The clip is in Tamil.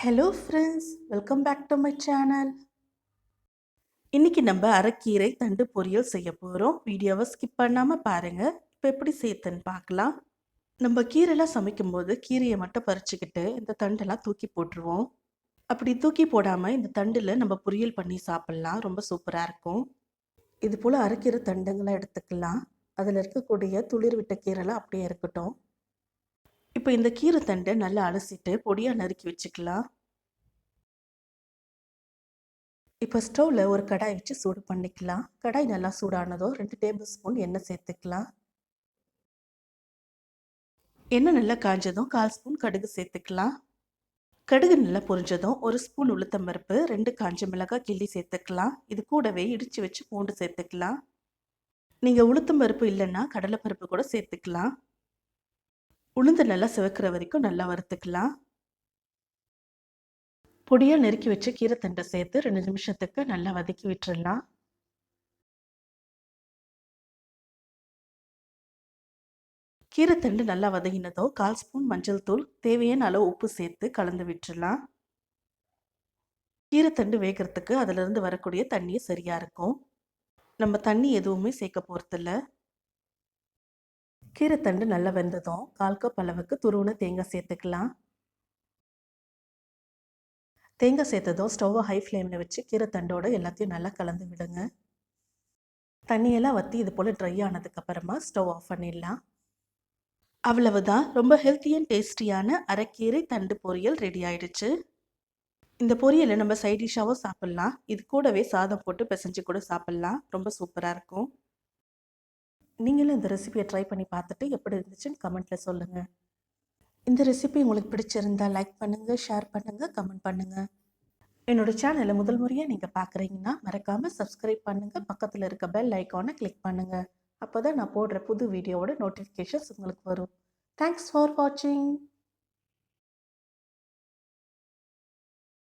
Hello friends, welcome back to my channel. இன்னைக்கு நம்ம அரைக்கீரை தண்டு பொரியல் செய்ய போகிறோம். வீடியோவை ஸ்கிப் பண்ணாமல் பாருங்கள். இப்போ எப்படி சேர்த்துன்னு பார்க்கலாம். நம்ம கீரைலாம் சமைக்கும்போது கீரையை மட்டும் பறிச்சுக்கிட்டு இந்த தண்டெல்லாம் தூக்கி போட்டுருவோம். அப்படி தூக்கி போடாமல் இந்த தண்டில் நம்ம பொரியல் பண்ணி சாப்பிட்லாம். ரொம்ப சூப்பராக இருக்கும். இது போல் அரைக்கீரை தண்டுங்களை எடுத்துக்கலாம். அதில் இருக்கக்கூடிய துளிர் விட்ட கீரைலாம் அப்படியே இருக்கட்டும். இப்போ இந்த கீரை தண்டை நல்லா அலசிட்டு பொடியாக நறுக்கி வச்சுக்கலாம். இப்போ ஸ்டவ்வில் ஒரு கடாய் வச்சு சூடு பண்ணிக்கலாம். கடாய் நல்லா சூடானதோ 2 டேபிள் ஸ்பூன் எண்ணெய் சேர்த்துக்கலாம். எண்ணெய் நல்லா காஞ்சதும் 1/4 ஸ்பூன் கடுகு சேர்த்துக்கலாம். கடுகு நல்லா பொரிஞ்சதும் 1 ஸ்பூன் உளுத்தம்பருப்பு, 2 காஞ்ச மிளகாய் கிள்ளி சேர்த்துக்கலாம். இது கூடவே இடித்து வச்சு பூண்டு சேர்த்துக்கலாம். நீங்கள் உளுத்தம்பருப்பு இல்லைன்னா கடலைப்பருப்பு கூட சேர்த்துக்கலாம். உளுந்து நல்லா சிவக்கிற வரைக்கும் நல்லா வறுத்துக்கலாம். பொடியாக நெருக்கி வச்சு கீரை தண்டை சேர்த்து 2 நிமிஷத்துக்கு நல்லா வதக்கி விட்டுறலாம். கீரைத்தண்டு நல்லா வதங்கினதோ 1/4 ஸ்பூன் மஞ்சள் தூள், தேவையான அளவு உப்பு சேர்த்து கலந்து விட்டுறலாம். கீரைத்தண்டு வேகிறதுக்கு அதிலிருந்து வரக்கூடிய தண்ணியே சரியாக இருக்கும். நம்ம தண்ணி எதுவுமே சேர்க்க போகிறதில்ல. கீரைத்தண்டு நல்லா வெந்ததும் 1/4 கப் அளவுக்கு துருவின தேங்காய் சேர்த்துக்கலாம். தேங்காய் சேர்த்ததும் ஸ்டவ்வை ஹை ஃப்ளேமில் வச்சு கீரைத்தண்டோடு எல்லாத்தையும் நல்லா கலந்து விடுங்க. தண்ணியெல்லாம் வற்றி இது போல் ட்ரை ஆனதுக்கப்புறமா ஸ்டவ் ஆஃப் பண்ணிடலாம். அவ்வளவுதான், ரொம்ப ஹெல்த்தி அண்ட் டேஸ்டியான அரைக்கீரை தண்டு பொரியல் ரெடி ஆயிடுச்சு. இந்த பொரியலை நம்ம சைட் டிஷ்ஷாகவும் சாப்பிட்லாம். இது கூடவே சாதம் போட்டு பிசைஞ்சு கூட சாப்பிட்லாம். ரொம்ப சூப்பராக இருக்கும். நீங்களும் இந்த ரெசிபியை ட்ரை பண்ணி பார்த்துட்டு எப்படி இருந்துச்சுன்னு கமெண்ட்டில் சொல்லுங்கள். இந்த ரெசிபி உங்களுக்கு பிடிச்சிருந்தா லைக் பண்ணுங்கள், ஷேர் பண்ணுங்கள், கமெண்ட் பண்ணுங்கள். என்னோடய சேனலை முதல் முறையாக நீங்கள் பார்க்குறீங்கன்னா மறக்காமல் சப்ஸ்கிரைப் பண்ணுங்கள். பக்கத்தில் இருக்க பெல் ஐக்கானை கிளிக் பண்ணுங்கள். அப்போ தான் நான் போடுற புது வீடியோவோட நோட்டிஃபிகேஷன்ஸ் உங்களுக்கு வரும். தேங்க்ஸ் ஃபார் வாட்சிங்.